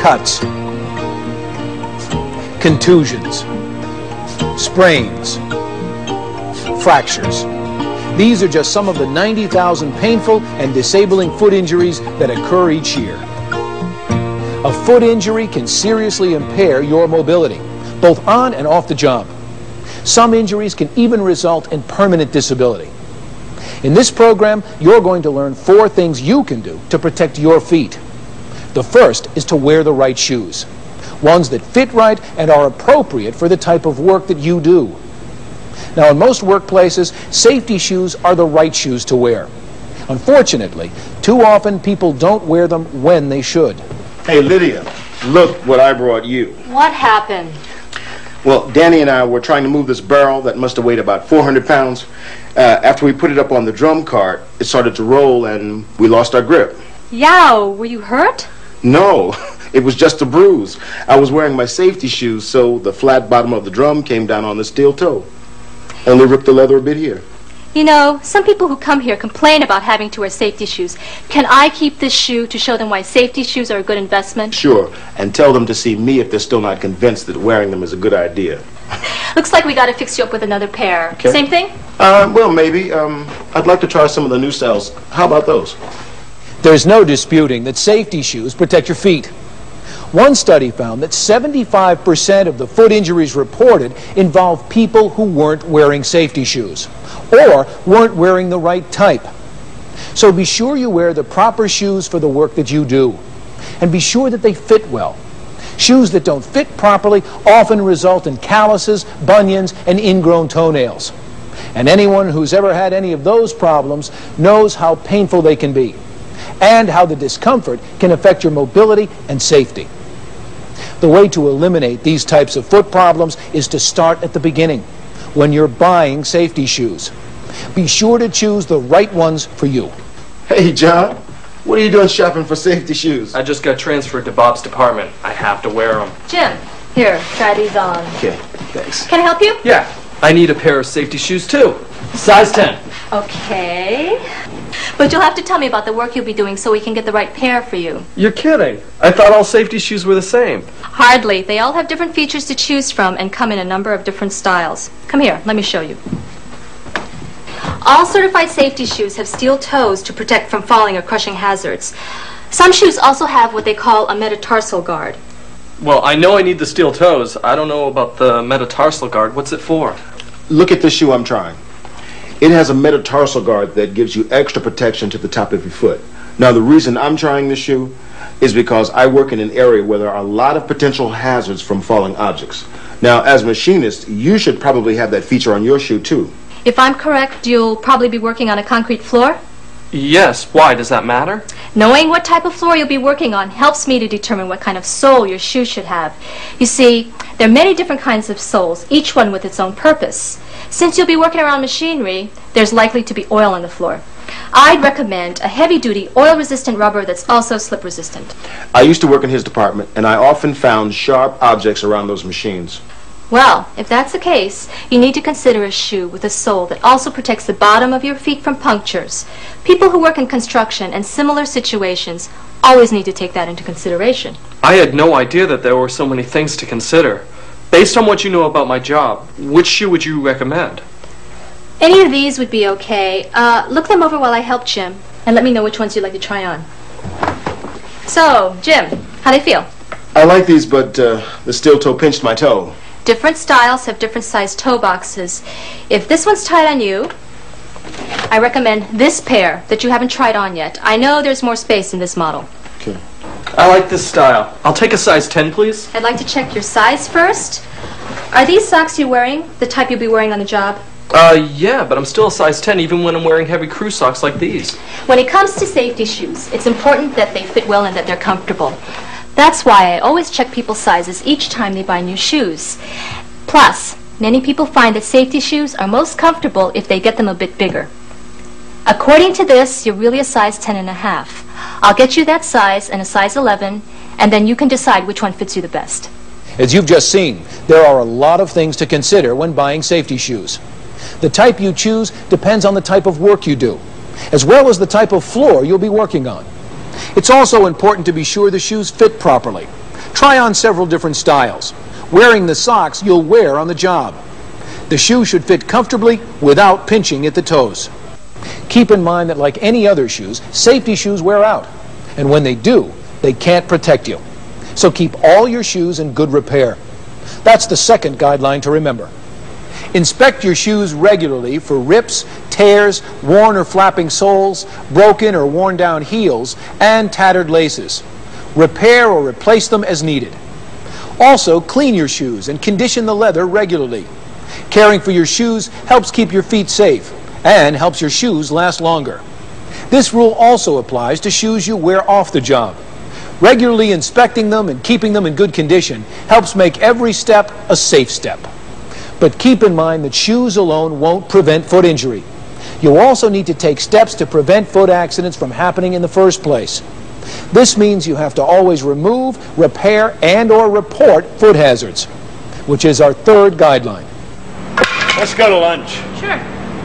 cuts, contusions, sprains, fractures. These are just some of the 90,000 painful and disabling foot injuries that occur each year. A foot injury can seriously impair your mobility, both on and off the job. Some injuries can even result in permanent disability. In this program, you're going to learn 4 things you can do to protect your feet. The first is to wear the right shoes, ones that fit right and are appropriate for the type of work that you do. Now, in most workplaces, safety shoes are the right shoes to wear. Unfortunately, too often people don't wear them when they should. Hey, Lydia, look what I brought you. What happened? Well, Danny and I were trying to move this barrel that must have weighed about 400 pounds. After we put it up on the drum cart, it started to roll and we lost our grip. Yow, were you hurt? No, it was just a bruise. I was wearing my safety shoes, so the flat bottom of the drum came down on the steel toe. Only ripped the leather a bit here. You know, some people who come here complain about having to wear safety shoes. Can I keep this shoe to show them why safety shoes are a good investment? Sure, and tell them to see me if they're still not convinced that wearing them is a good idea. Looks like we got to fix you up with another pair. Okay. Same thing? Well, maybe. I'd like to try some of the new styles. How about those? There's no disputing that safety shoes protect your feet. One study found that 75% of the foot injuries reported involved people who weren't wearing safety shoes or weren't wearing the right type. So be sure you wear the proper shoes for the work that you do, and be sure that they fit well. Shoes that don't fit properly often result in calluses, bunions, and ingrown toenails. And anyone who's ever had any of those problems knows how painful they can be and how the discomfort can affect your mobility and safety. The way to eliminate these types of foot problems is to start at the beginning, when you're buying safety shoes. Be sure to choose the right ones for you. Hey, John, what are you doing shopping for safety shoes? I just got transferred to Bob's department. I have to wear them. Jim, here, try these on. Okay, thanks. Can I help you? Yeah, I need a pair of safety shoes too. Size 10. Okay. But you'll have to tell me about the work you'll be doing so we can get the right pair for you. You're kidding. I thought all safety shoes were the same. Hardly. They all have different features to choose from and come in a number of different styles. Come here, let me show you. All certified safety shoes have steel toes to protect from falling or crushing hazards. Some shoes also have what they call a metatarsal guard. Well, I know I need the steel toes. I don't know about the metatarsal guard. What's it for? Look at this shoe I'm trying. It has a metatarsal guard that gives you extra protection to the top of your foot. Now, the reason I'm trying this shoe is because I work in an area where there are a lot of potential hazards from falling objects. Now, as a machinist, you should probably have that feature on your shoe, too. If I'm correct, you'll probably be working on a concrete floor? Yes. Why? Does that matter? Knowing what type of floor you'll be working on helps me to determine what kind of sole your shoe should have. You see, there are many different kinds of soles, each one with its own purpose. Since you'll be working around machinery, there's likely to be oil on the floor. I'd recommend a heavy-duty, oil-resistant rubber that's also slip-resistant. I used to work in his department, and I often found sharp objects around those machines. Well, if that's the case, you need to consider a shoe with a sole that also protects the bottom of your feet from punctures. People who work in construction and similar situations always need to take that into consideration. I had no idea that there were so many things to consider. Based on what you know about my job, which shoe would you recommend? Any of these would be okay. Look them over while I help Jim, and let me know which ones you'd like to try on. So, Jim, how do they feel? I like these, but the steel toe pinched my toe. Different styles have different sized toe boxes. If this one's tight on you, I recommend this pair that you haven't tried on yet. I know there's more space in this model. Okay. I like this style. I'll take a size 10, please. I'd like to check your size first. Are these socks you're wearing the type you'll be wearing on the job? Yeah, but I'm still a size 10 even when I'm wearing heavy crew socks like these. When it comes to safety shoes, it's important that they fit well and that they're comfortable. That's why I always check people's sizes each time they buy new shoes. Plus, many people find that safety shoes are most comfortable if they get them a bit bigger. According to this, you're really a size 10.5. I'll get you that size and a size 11, and then you can decide which one fits you the best. As you've just seen, there are a lot of things to consider when buying safety shoes. The type you choose depends on the type of work you do, as well as the type of floor you'll be working on. It's also important to be sure the shoes fit properly. Try on several different styles, wearing the socks you'll wear on the job. The shoe should fit comfortably without pinching at the toes. Keep in mind that like any other shoes, safety shoes wear out. And when they do, they can't protect you. So keep all your shoes in good repair. That's the second guideline to remember. Inspect your shoes regularly for rips, tears, worn or flapping soles, broken or worn down heels, and tattered laces. Repair or replace them as needed. Also, clean your shoes and condition the leather regularly. Caring for your shoes helps keep your feet safe and helps your shoes last longer. This rule also applies to shoes you wear off the job. Regularly inspecting them and keeping them in good condition helps make every step a safe step. But keep in mind that shoes alone won't prevent foot injury. You also need to take steps to prevent foot accidents from happening in the first place. This means you have to always remove, repair, and/or report foot hazards, which is our third guideline. Let's go to lunch. Sure.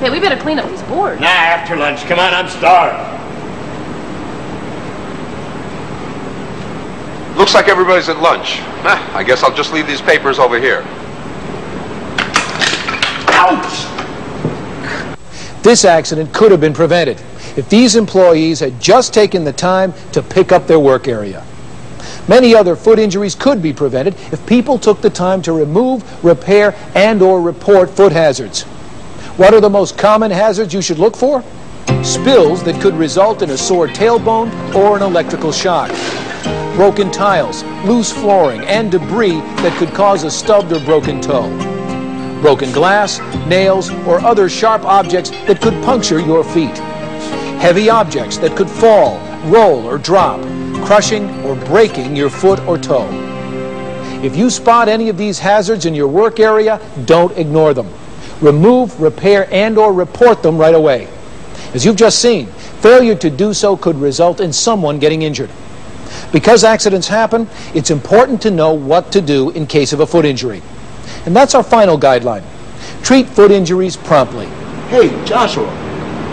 Hey, we better clean up these boards. Nah, after lunch. Come on, I'm starved. Looks like everybody's at lunch. I guess I'll just leave these papers over here. Ouch! This accident could have been prevented if these employees had just taken the time to pick up their work area. Many other foot injuries could be prevented if people took the time to remove, repair, and/or report foot hazards. What are the most common hazards you should look for? Spills that could result in a sore tailbone or an electrical shock. Broken tiles, loose flooring, and debris that could cause a stubbed or broken toe. Broken glass, nails, or other sharp objects that could puncture your feet. Heavy objects that could fall, roll, or drop, crushing or breaking your foot or toe. If you spot any of these hazards in your work area, don't ignore them. Remove, repair, and/or report them right away. As you've just seen, failure to do so could result in someone getting injured. Because accidents happen, it's important to know what to do in case of a foot injury. And that's our final guideline. Treat foot injuries promptly. Hey, Joshua,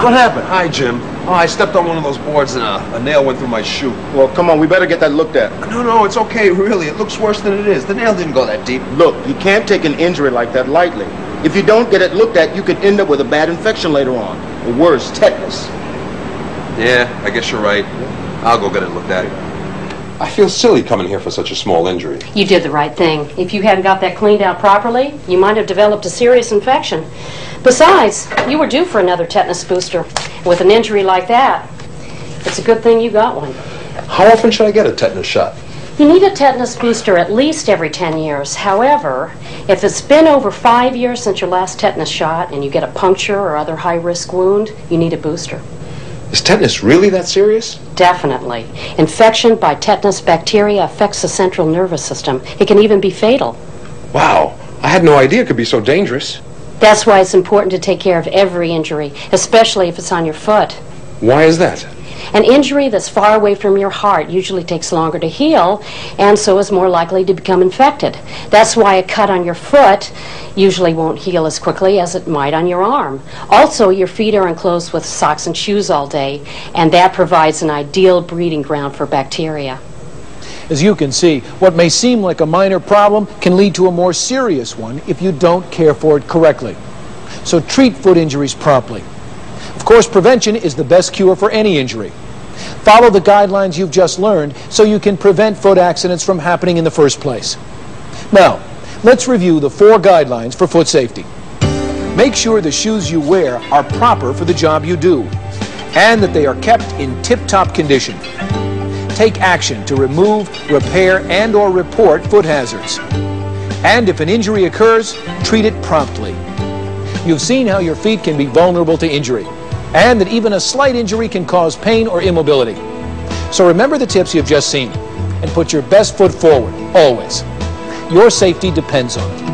what happened? Hi, Jim. Oh, I stepped on one of those boards and a nail went through my shoe. Well, come on, we better get that looked at. No, it's okay, really. It looks worse than it is. The nail didn't go that deep. Look, you can't take an injury like that lightly. If you don't get it looked at, you could end up with a bad infection later on. Or worse, tetanus. Yeah, I guess you're right. I'll go get it looked at. I feel silly coming here for such a small injury. You did the right thing. If you hadn't got that cleaned out properly, you might have developed a serious infection. Besides, you were due for another tetanus booster. With an injury like that, it's a good thing you got one. How often should I get a tetanus shot? You need a tetanus booster at least every 10 years. However, if it's been over 5 years since your last tetanus shot and you get a puncture or other high-risk wound, you need a booster. Is tetanus really that serious? Definitely. Infection by tetanus bacteria affects the central nervous system. It can even be fatal. Wow, I had no idea it could be so dangerous. That's why it's important to take care of every injury, especially if it's on your foot. Why is that? An injury that's far away from your heart usually takes longer to heal, and so is more likely to become infected. That's why a cut on your foot usually won't heal as quickly as it might on your arm. Also, your feet are enclosed with socks and shoes all day, and that provides an ideal breeding ground for bacteria. As you can see, what may seem like a minor problem can lead to a more serious one if you don't care for it correctly. So treat foot injuries promptly. Of course, prevention is the best cure for any injury. Follow the guidelines you've just learned so you can prevent foot accidents from happening in the first place. Now, let's review the 4 guidelines for foot safety. Make sure the shoes you wear are proper for the job you do, and that they are kept in tip-top condition. Take action to remove, repair, and/or report foot hazards. And if an injury occurs, treat it promptly. You've seen how your feet can be vulnerable to injury, and that even a slight injury can cause pain or immobility. So remember the tips you've just seen, and put your best foot forward, always. Your safety depends on it.